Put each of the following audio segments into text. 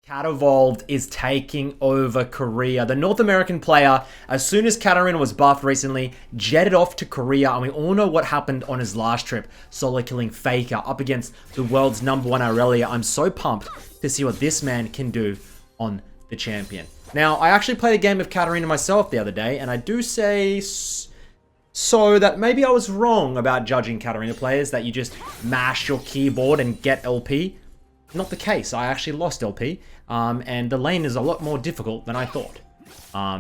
Katevolved is taking over Korea. The North American player, as soon as Katarina was buffed recently, jetted off to Korea, and we all know what happened on his last trip, solo killing Faker up against the world's #1 Aurelia. I'm so pumped to see what this man can do on the champion. Now, I actually played a game of Katarina myself the other day, and I do say so that maybe I was wrong about judging Katarina players, that you just mash your keyboard and get LP. Not the case. I actually lost LP, and the lane is a lot more difficult than I thought.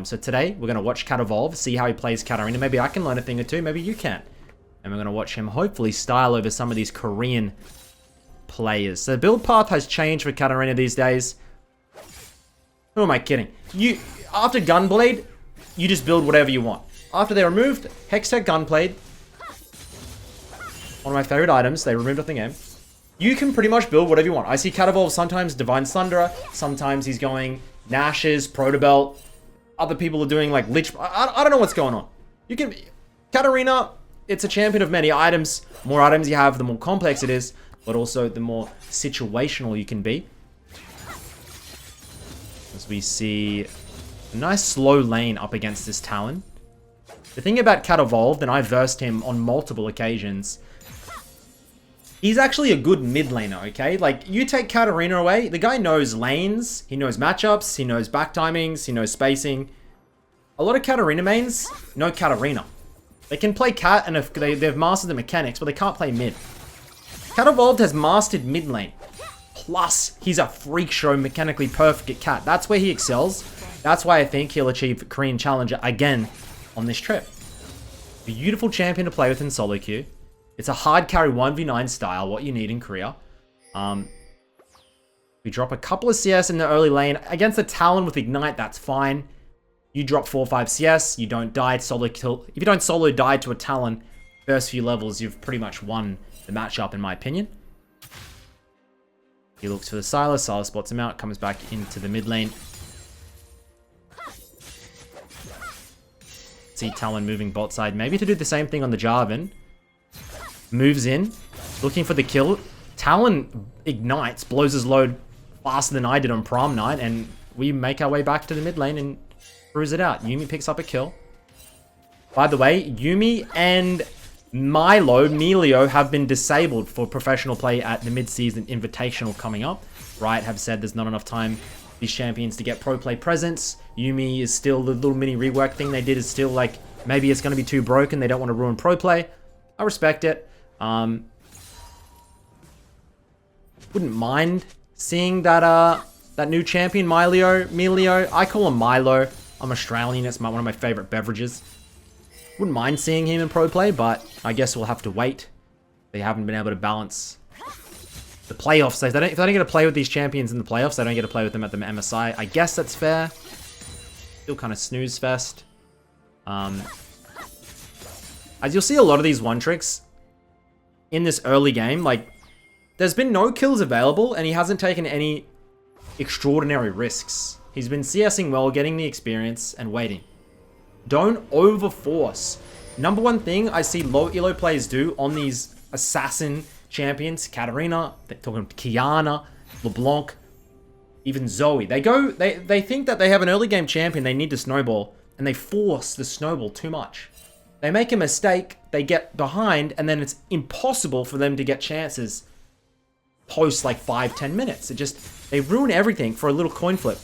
So today, we're going to watch Katevolved, see how he plays Katarina. Maybe I can learn a thing or two, maybe you can. And we're going to watch him hopefully style over some of these Korean players. So the build path has changed for Katarina these days. Who am I kidding? After Gunblade, you just build whatever you want. After they removed Hextech Gunblade, one of my favorite items, they removed off the game. You can pretty much build whatever you want. I see Katevolved sometimes Divine Thunderer, sometimes he's going Nash's, Protobelt. Other people are doing like Lich. I don't know what's going on. You can... Katarina, it's a champion of many items. More items you have, the more complex it is, but also the more situational you can be. As we see a nice slow lane up against this Talon. The thing about Katevolved, and I versed him on multiple occasions, he's actually a good mid laner, okay? Like, you take Katarina away, the guy knows lanes, he knows matchups, he knows back timings, he knows spacing. A lot of Katarina mains know Katarina. They can play Kat, and if they've mastered the mechanics, but they can't play mid. Katevolved has mastered mid lane. Plus, he's a freak show, mechanically perfect at Kat. That's where he excels. That's why I think he'll achieve Korean Challenger again on this trip. Beautiful champion to play with in solo queue. It's a hard carry 1v9 style, what you need in Korea. We drop a couple of CS in the early lane. Against a Talon with Ignite, that's fine. You drop 4 or 5 CS, you don't die, solo kill. If you don't solo die to a Talon, first few levels, you've pretty much won the matchup, in my opinion. He looks for the Sylas, Sylas spots him out, comes back into the mid lane. See Talon moving bot side, maybe to do the same thing on the Jarvan. Moves in, looking for the kill. Talon ignites, blows his load faster than I did on Prom Night, and we make our way back to the mid lane and cruise it out. Yuumi picks up a kill. By the way, Yuumi and Melio have been disabled for professional play at the mid-season invitational coming up. Riot have said there's not enough time for these champions to get pro play presence. Yuumi is still, the little mini rework thing they did is still like, maybe it's going to be too broken, they don't want to ruin pro play. I respect it. Wouldn't mind seeing that that new champion, Melio. I call him Milo. I'm Australian, it's one of my favorite beverages. Wouldn't mind seeing him in pro play, but I guess we'll have to wait. They haven't been able to balance the playoffs. If they don't get to play with these champions in the playoffs, they don't get to play with them at the MSI. I guess that's fair. Still kind of snooze fest. As you'll see, a lot of these one tricks in this early game, like, there's been no kills available, and he hasn't taken any extraordinary risks. He's been CSing well, getting the experience, and waiting. Don't overforce. Number one thing I see low elo players do on these assassin champions, Katarina, they're talking Kiana, LeBlanc, even Zoe. They think that they have an early game champion they need to snowball, and they force the snowball too much. They make a mistake, they get behind, and then it's impossible for them to get chances post like 5-10 minutes. They ruin everything for a little coin flip.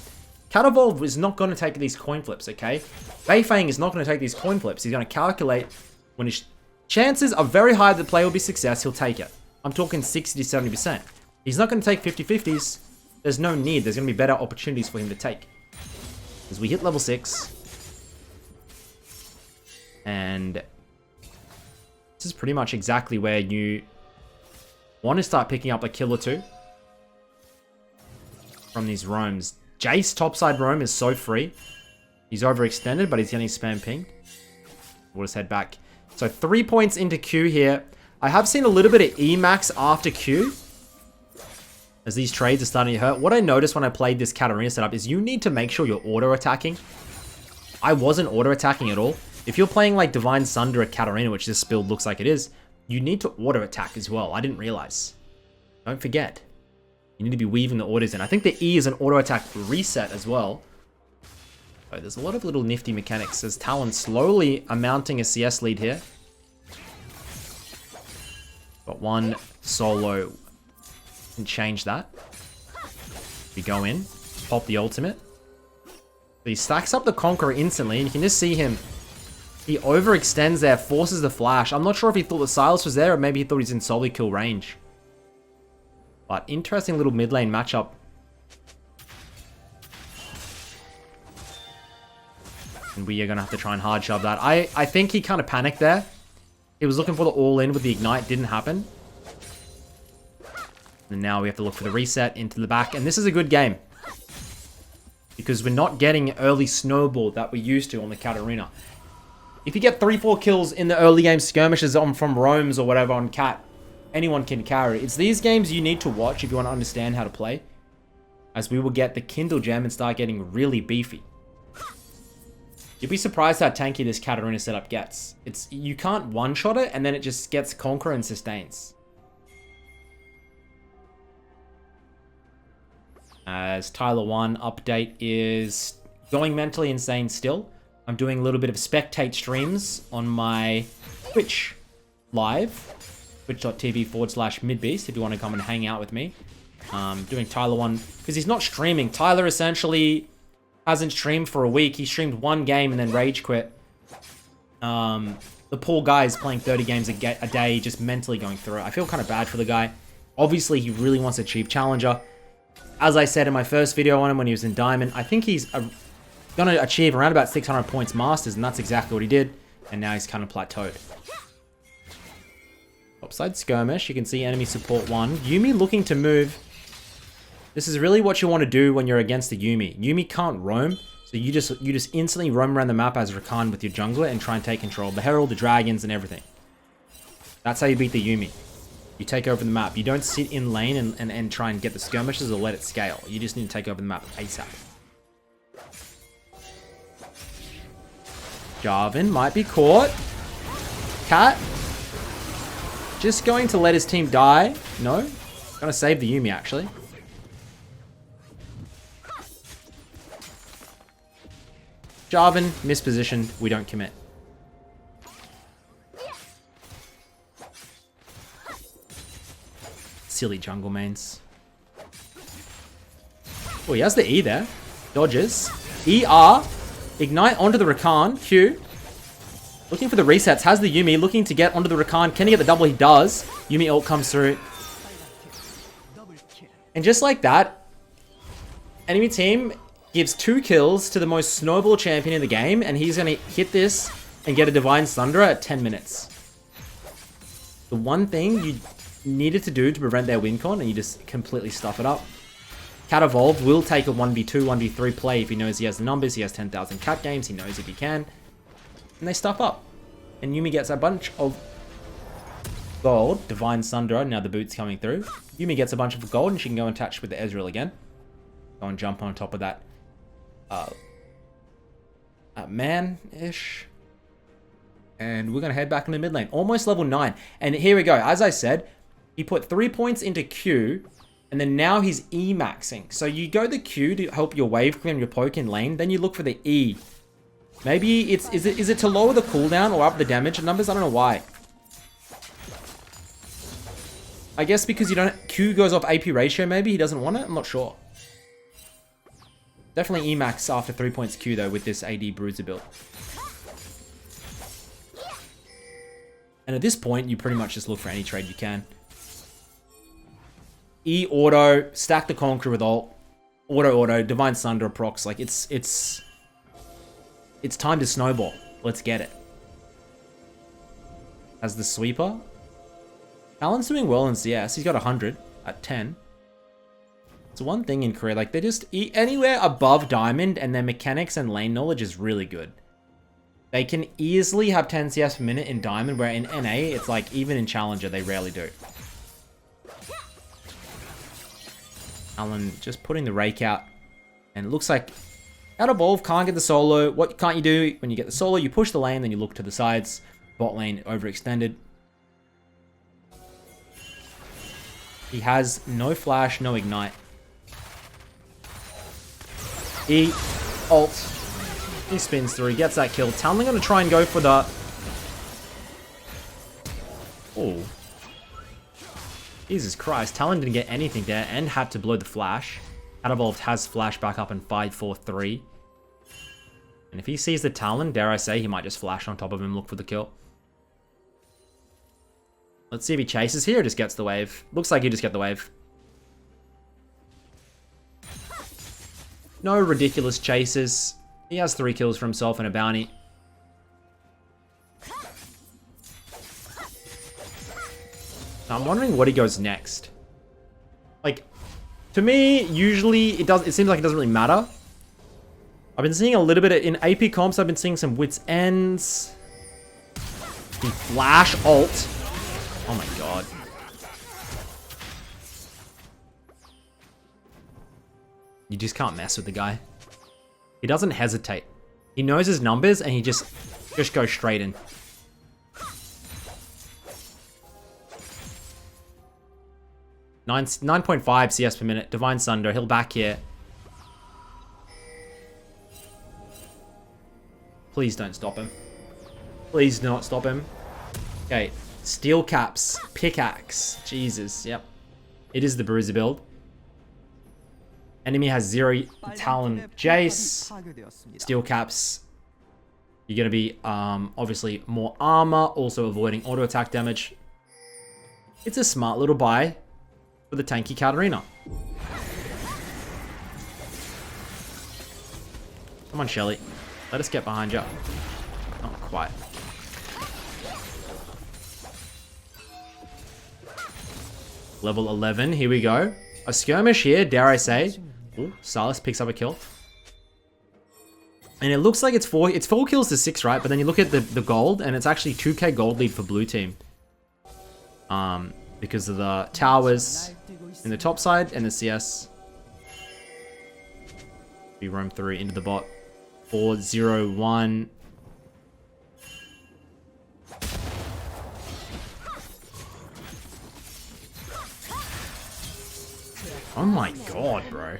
Katevolved is not going to take these coin flips, okay? Beifang is not going to take these coin flips. He's going to calculate when his chances are very high that the play will be success, he'll take it. I'm talking 60 to 70%. He's not going to take 50-50s. There's no need. There's going to be better opportunities for him to take. As we hit level 6. And this is pretty much exactly where you want to start picking up a kill or two from these roams. Jace topside roam is so free. He's overextended, but he's getting spam pinged. We'll just head back. So 3 points into Q here. I have seen a little bit of Emax after Q, as these trades are starting to hurt. What I noticed when I played this Katarina setup is you need to make sure you're auto-attacking. I wasn't auto-attacking at all. If you're playing like Divine Sunder at Katarina, which this build looks like it is, you need to auto-attack as well. I didn't realize. Don't forget. You need to be weaving the orders in. I think the E is an auto attack reset as well. Oh, there's a lot of little nifty mechanics. As Talon slowly mounting a CS lead here. But one solo can change that. We go in, pop the ultimate. But he stacks up the Conqueror instantly, and you can just see him. He overextends there, forces the flash. I'm not sure if he thought that Silas was there, or maybe he thought he's in solo kill range. But interesting little mid lane matchup. And we are going to have to try and hard shove that. I think he kind of panicked there. He was looking for the all-in with the ignite. Didn't happen. And now we have to look for the reset into the back. And this is a good game. Because we're not getting early snowball that we used to on the Katarina. If you get 3-4 kills in the early game skirmishes from roams or whatever on Cat, anyone can carry. It's these games you need to watch if you want to understand how to play. As we will get the Kindle Gem and start getting really beefy. You'd be surprised how tanky this Katarina setup gets. You can't one-shot it, and then it just gets Conqueror and sustains. As Tyler 1 update is going mentally insane still. I'm doing a little bit of spectate streams on my Twitch live. Twitch.tv/Midbeast if you want to come and hang out with me. Doing Tyler 1 because he's not streaming. Tyler essentially hasn't streamed for a week. He streamed one game and then rage quit. The poor guy is playing 30 games a day, just mentally going through it. I feel kind of bad for the guy. Obviously, he really wants to achieve Challenger. As I said in my first video on him when he was in Diamond, I think he's going to achieve around about 600 points Masters, and that's exactly what he did. And now he's kind of plateaued. Topside skirmish, you can see enemy support 1. Yuumi looking to move. This is really what you want to do when you're against the Yuumi. Yuumi can't roam, so you just instantly roam around the map as Rakan with your jungler and try and take control of the Herald, the dragons, and everything. That's how you beat the Yuumi. You take over the map. You don't sit in lane and try and get the skirmishes or let it scale. You just need to take over the map ASAP. Jarvan might be caught. Cat. Just going to let his team die. No. Gonna save the Yuumi, actually. Jarvan, mispositioned. We don't commit. Silly jungle mains. Oh, he has the E there. Dodges. ER. Ignite onto the Rakan. Q. Looking for the resets. Has the Yuumi. Looking to get onto the Rakan. Can he get the double? He does. Yuumi ult comes through. And just like that, enemy team gives 2 kills to the most snowball champion in the game. And he's going to hit this and get a Divine Thunderer at 10 minutes. The one thing you needed to do to prevent their win con, and you just completely stuff it up. Katevolved will take a 1v2, 1v3 play if he knows he has the numbers. He has 10,000 cat games. He knows if he can. And they stuff up. And Yuumi gets a bunch of gold. Divine Thunderer. Now the boot's coming through. Yuumi gets a bunch of gold and she can go and attach with the Ezreal again. Go and jump on top of that. Man-ish. And we're going to head back in the mid lane. Almost level 9. And here we go. As I said, he put 3 points into Q. And then now he's E-maxing. So you go the Q to help your wave clear and your poke in lane. Then you look for the E. Maybe it's... Is it to lower the cooldown or up the damage numbers? I don't know why. I guess because you don't... Q goes off AP ratio maybe. He doesn't want it. I'm not sure. Definitely E-max after 3 points Q though with this AD Bruiser build. And at this point, you pretty much just look for any trade you can. E auto, stack the Conqueror with ult, auto, Divine Thunder procs. Like it's time to snowball. Let's get it. As the sweeper, Alan's doing well in CS. He's got 100 at 10. It's one thing in Korea, like they just anywhere above Diamond, and their mechanics and lane knowledge is really good. They can easily have 10 CS per minute in Diamond, where in NA, it's like, even in Challenger, they rarely do. Alan just putting the rake out. And it looks like Katevolved can't get the solo. What can't you do when you get the solo? You push the lane, then you look to the sides. Bot lane overextended. He has no flash, no ignite. He ult. He spins through, he gets that kill. Talon gonna try and go for the... Oh. Jesus Christ, Talon didn't get anything there and had to blow the flash. Katevolved has flash back up in 5-4-3. And if he sees the Talon, dare I say, he might just flash on top of him, look for the kill. Let's see if he chases here or just gets the wave. Looks like he just get the wave. No ridiculous chases. He has 3 kills for himself and a bounty. Now I'm wondering what he goes next. Like, to me, usually it seems like it doesn't really matter. I've been seeing a little bit in AP comps. I've been seeing some wits ends. The flash ult. Oh my god. You just can't mess with the guy. He doesn't hesitate. He knows his numbers and he just goes straight in. 9.5 CS per minute. Divine Sunder. He'll back here. Please don't stop him. Please do not stop him. Okay. Steel caps. Pickaxe. Jesus. Yep. It is the Bruiser build. Enemy has 0 Talon Jace. Steel caps. You're going to be obviously more armor. Also avoiding auto attack damage. It's a smart little buy for the tanky Katarina. Come on, Shelly. Let us get behind you. Not quite. Level 11. Here we go. A skirmish here, dare I say. Ooh, Salas picks up a kill. And it looks like it's 4 kills to 6, right? But then you look at the gold, and it's actually 2k gold lead for blue team. Because of the towers in the top side and the CS. We roam through into the bot. 4-0-1. Oh my god, bro.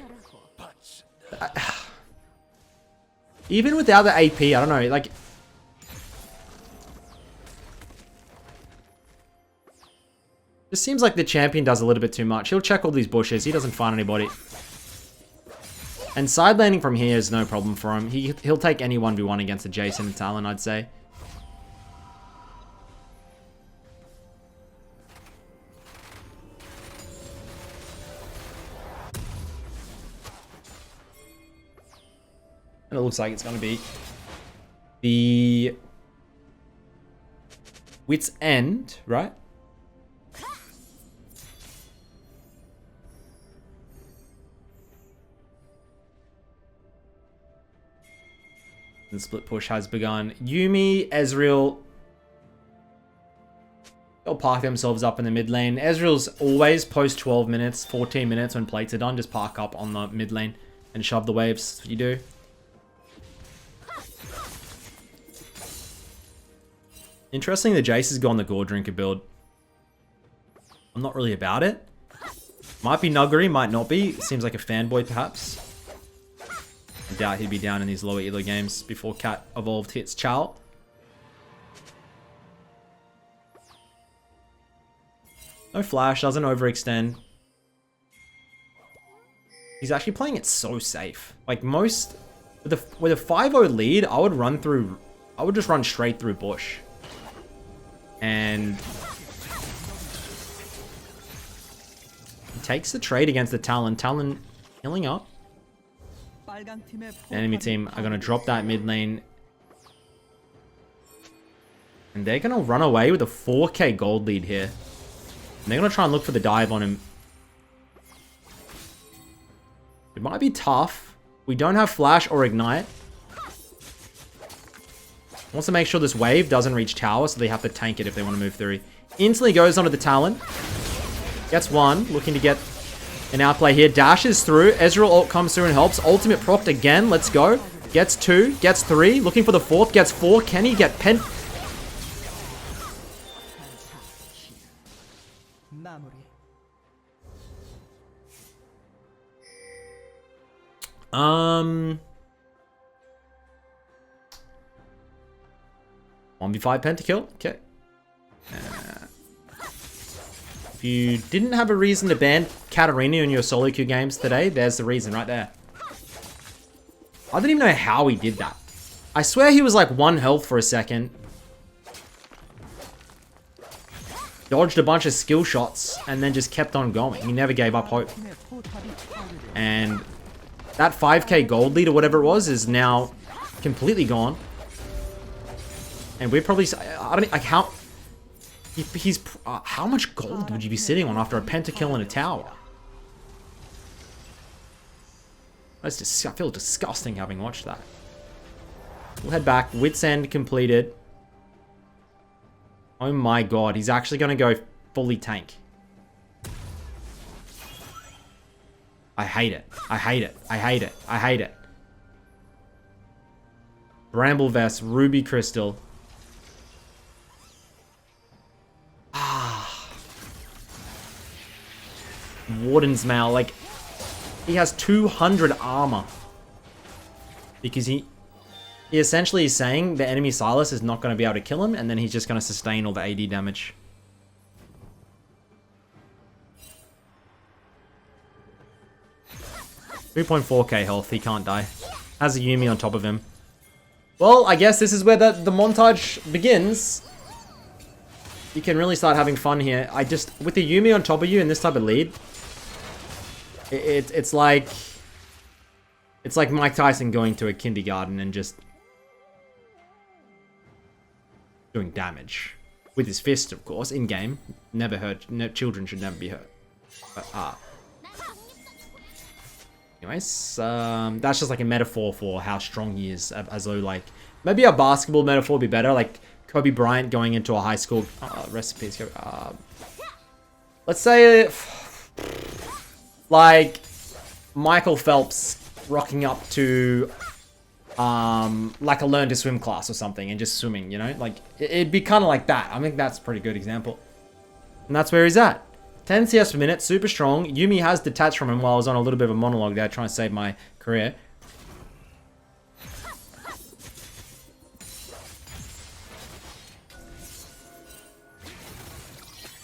Even without the AP, I don't know, like... It seems like the champion does a little bit too much. He'll check all these bushes. He doesn't find anybody. And side laning from here is no problem for him. He'll take any 1v1 against a Jason and Talon, I'd say. And it looks like it's going to be the Wit's End, right? The split push has begun. Yuumi, Ezreal. They'll park themselves up in the mid lane. Ezreal's always post 12 minutes, 14 minutes when plates are done. Just park up on the mid lane and shove the waves. That's what you do. Interesting, the Jace has gone the Gore Drinker build. I'm not really about it. Might be Nuggery, might not be. Seems like a fanboy, perhaps. I doubt he'd be down in these lower elo games before Katevolved hits Chow. No flash, doesn't overextend. He's actually playing it so safe. Like most, with a 5-0 lead, I would just run straight through bush. And he takes the trade against the Talon. Talon healing up. Enemy team are going to drop that mid lane. And they're going to run away with a 4k gold lead here. And they're going to try and look for the dive on him. It might be tough. We don't have flash or ignite. Wants to make sure this wave doesn't reach tower, so they have to tank it if they want to move through. Instantly goes onto the Talon. Gets one, looking to get an outplay here. Dashes through. Ezreal ult comes through and helps. Ultimate procced again. Let's go. Gets 2. Gets 3. Looking for the 4th. Gets 4. Can he get pent? 1v5 pentakill. Okay. If you didn't have a reason to ban Katarina in your solo queue games today, there's the reason right there. I don't even know how he did that. I swear he was like 1 health for a second. Dodged a bunch of skill shots and then just kept on going. He never gave up hope. And that 5k gold lead or whatever it was is now completely gone. And we're probably, I don't like how how much gold would you be sitting on after a pentakill in a tower? That's just, I feel disgusting having watched that. We'll head back. Wits End completed. Oh my god, he's actually going to go fully tank. I hate it. I hate it. I hate it. I hate it. Bramble Vest, Ruby Crystal. Warden's Mail. Like, he has 200 armor. Because he essentially is saying the enemy Silas is not going to be able to kill him, and then he's just going to sustain all the AD damage. $3.4k health, he can't die. Has a Yuumi on top of him. Well, I guess this is where the montage begins. You can really start having fun here. With the Yuumi on top of you in this type of lead, it's like Mike Tyson going to a kindergarten and just doing damage. With his fist, of course, in-game. Never hurt. No, children should never be hurt. But, anyways, that's just like a metaphor for how strong he is. As though, like, maybe a basketball metaphor would be better. Like, Kobe Bryant going into a high school... recipes. Let's say... like, Michael Phelps rocking up to... like a learn to swim class or something and just swimming, you know? Like, it'd be kind of like that. I think that's a pretty good example. And that's where he's at. 10 CS per minute, super strong. Yuumi has detached from him while I was on a little bit of a monologue there trying to save my career.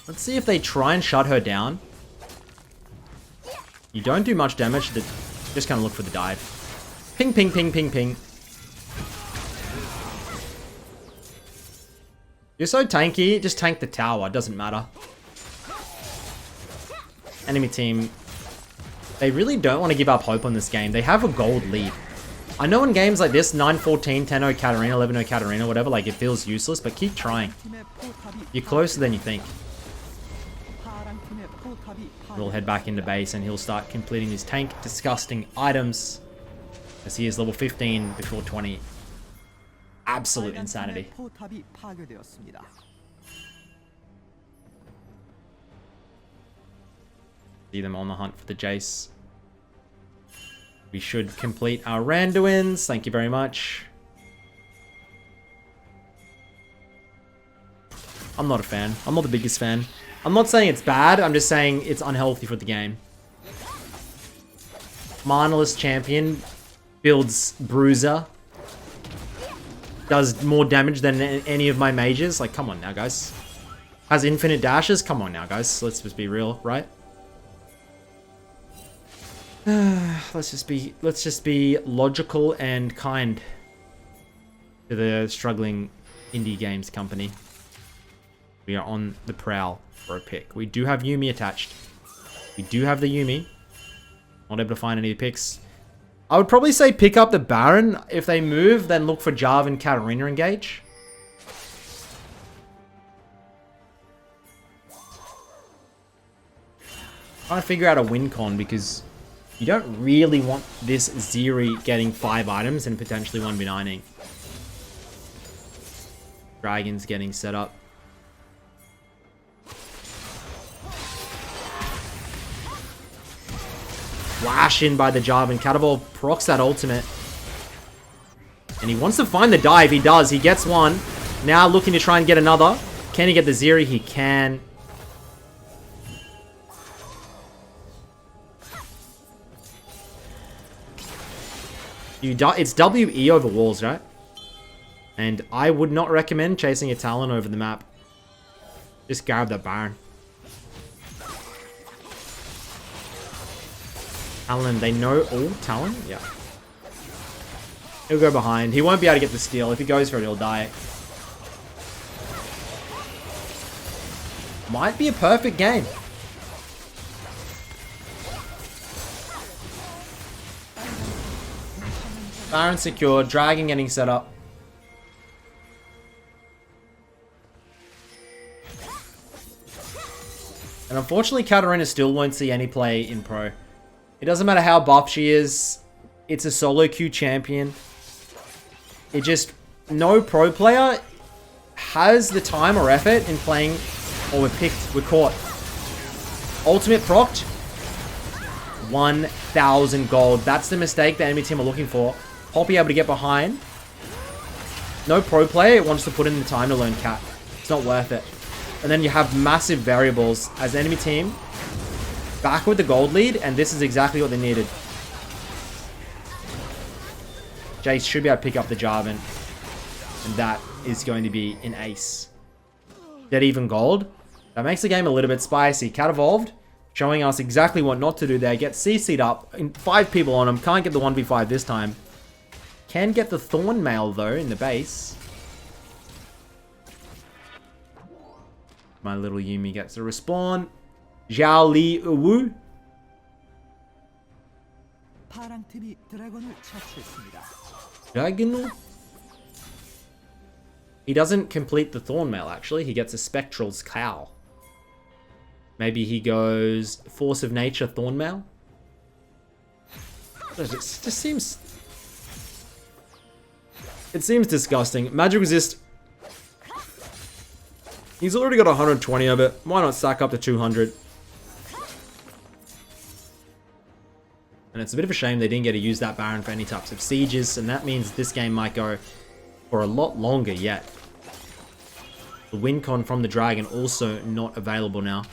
Let's see if they try and shut her down. You don't do much damage, just kind of look for the dive. Ping, ping, ping, ping, ping. You're so tanky, just tank the tower, doesn't matter. Enemy team, they really don't want to give up hope on this game. They have a gold lead. I know in games like this, 9-14, 10-0 Katarina, 11-0 Katarina, whatever, like it feels useless, but keep trying. You're closer than you think. We'll head back into base and he'll start completing his tank disgusting items. As he is level 15 before 20. Absolute insanity. See them on the hunt for the Jace. We should complete our Randuins. Thank you very much. I'm not a fan. I'm not the biggest fan. I'm not saying it's bad. I'm just saying it's unhealthy for the game. Manaless champion builds Bruiser. Does more damage than any of my mages. Like, come on now, guys. Has infinite dashes. Come on now, guys. Let's just be real, right? Let's just be logical and kind to the struggling indie games company. We are on the prowl for a pick. We do have Yuumi attached. We do have the Yuumi. Not able to find any picks. I would probably say pick up the Baron. If they move, then look for Jarv and Katarina engage. Trying to figure out a win con because you don't really want this Zeri getting 5 items and potentially 1v9ing. Dragon's getting set up. Flash in by the Jarv, and Katevolved procs that ultimate. And he wants to find the dive. He does. He gets one. Now looking to try and get another. Can he get the Zeri? He can. It's WE over walls, right? And I would not recommend chasing a Talon over the map. Just grab that Baron. Talon, they know all Talon? Yeah. He'll go behind. He won't be able to get the steal. If he goes for it, he'll die. Might be a perfect game. Baron secure. Dragon getting set up. And unfortunately, Katarina still won't see any play in Pro. It doesn't matter how buff she is. It's a solo queue champion. It just... No pro player has the time or effort in playing... Oh, we're caught. Ultimate procced. 1,000 gold. That's the mistake the enemy team are looking for. Poppy able to get behind. No pro player wants to put in the time to learn Cat. It's not worth it. And then you have massive variables as enemy team. Back with the gold lead, and this is exactly what they needed. Jace should be able to pick up the Jarvan. And that is going to be an ace. Dead even gold. That makes the game a little bit spicy. Katevolved, showing us exactly what not to do there. Get CC'd up. 5 people on him. Can't get the 1v5 this time. Can get the Thorn Mail, though, in the base. My little Yuumi gets a respawn. Zhao Li Uwu. Dragon. He doesn't complete the Thorn Mail, actually. He gets a Spectral's Cowl. Maybe he goes Force of Nature Thorn Mail. It just seems... It seems disgusting. Magic Resist... He's already got 120 of it. Why not stack up to 200? And it's a bit of a shame they didn't get to use that Baron for any types of sieges, and that means this game might go for a lot longer yet. The win con from the Dragon also not available now.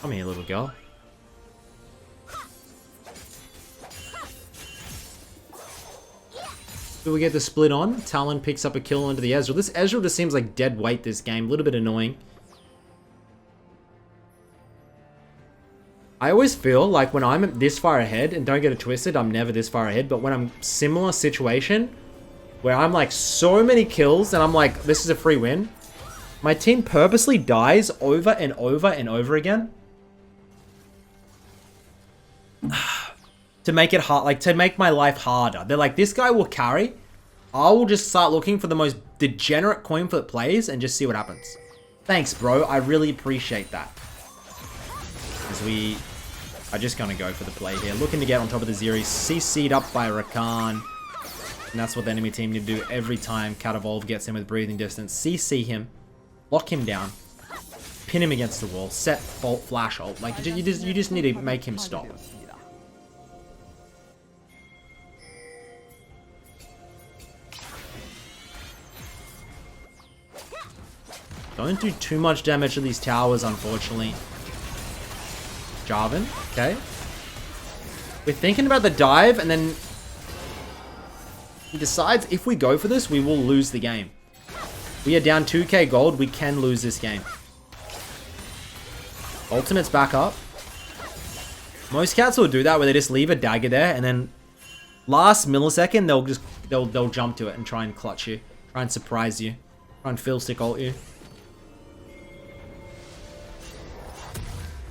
Come here, little girl. Do we get the split on? Talon picks up a kill into the Ezreal. This Ezreal just seems like dead weight this game. A little bit annoying. I always feel like when I'm this far ahead, and don't get it twisted, I'm never this far ahead, but when I'm similar situation, where I'm like so many kills, and I'm like, this is a free win, my team purposely dies over and over and over again. To make it hard, like to make my life harder. They're like, this guy will carry. I will just start looking for the most degenerate coin flip plays and just see what happens. Thanks, bro. I really appreciate that. As we are just going to go for the play here. Looking to get on top of the Zeri. CC'd up by Rakan. And that's what the enemy team need to do every time Katevolved gets in with breathing distance. CC him. Lock him down. Pin him against the wall. Set flash ult. Like, you just need to make him stop. Don't do too much damage to these towers, unfortunately. Jarvan, okay. We're thinking about the dive, and then he decides if we go for this, we will lose the game. We are down 2k gold, we can lose this game. Ultimate's back up. Most cats will do that, where they just leave a dagger there, and then last millisecond, they'll jump to it and try and clutch you. Try and surprise you. Try and fiddlestick ult you.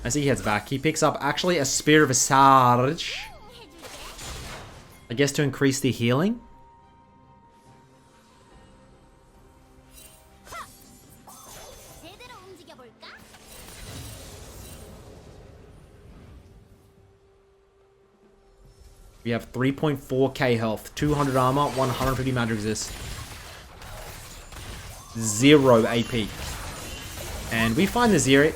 I see he heads back. He picks up actually a Spear of Asarj. I guess to increase the healing. We have 3.4k health, 200 armor, 150 magic resist. 0 AP. And we find the Zeri.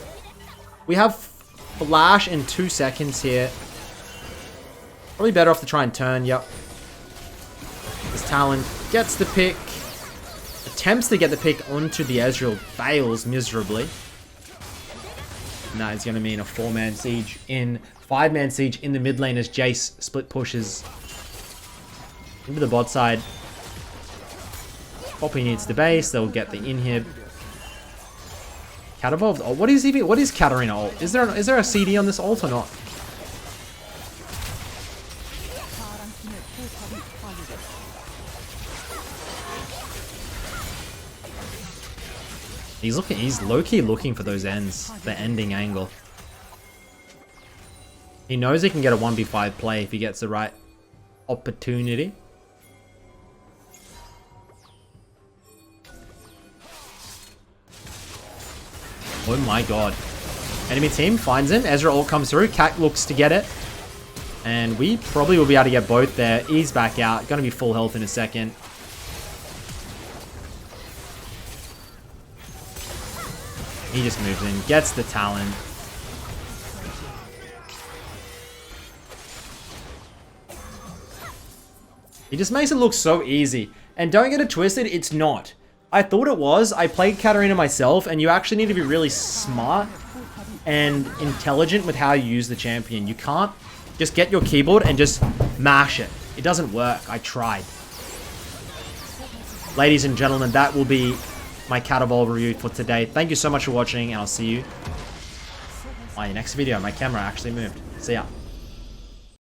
We have Flash in 2 seconds here. Probably better off to try and turn, yep. This Talon gets the pick. Attempts to get the pick onto the Ezreal. Fails miserably. And that is going to mean a 4-man siege in 5-man siege in the mid lane as Jace split pushes into the bot side. Poppy needs the base. They'll get the inhib. Katevolved. Oh, what is Katarina ult? Is there a CD on this ult or not? He's low-key looking for those ends, the ending angle. He knows he can get a 1v5 play if he gets the right opportunity. Oh my god. Enemy team finds him. Ezra ult comes through. Cat looks to get it. And we probably will be able to get both there. Ease back out. Gonna be full health in a second. He just moves in, gets the talent. He just makes it look so easy. And don't get it twisted, it's not. I thought it was. I played Katarina myself, and you actually need to be really smart and intelligent with how you use the champion. You can't just get your keyboard and just mash it. It doesn't work. I tried. Ladies and gentlemen, that will be my Katevolved review for today. Thank you so much for watching, and I'll see you on your next video. My camera actually moved. See ya.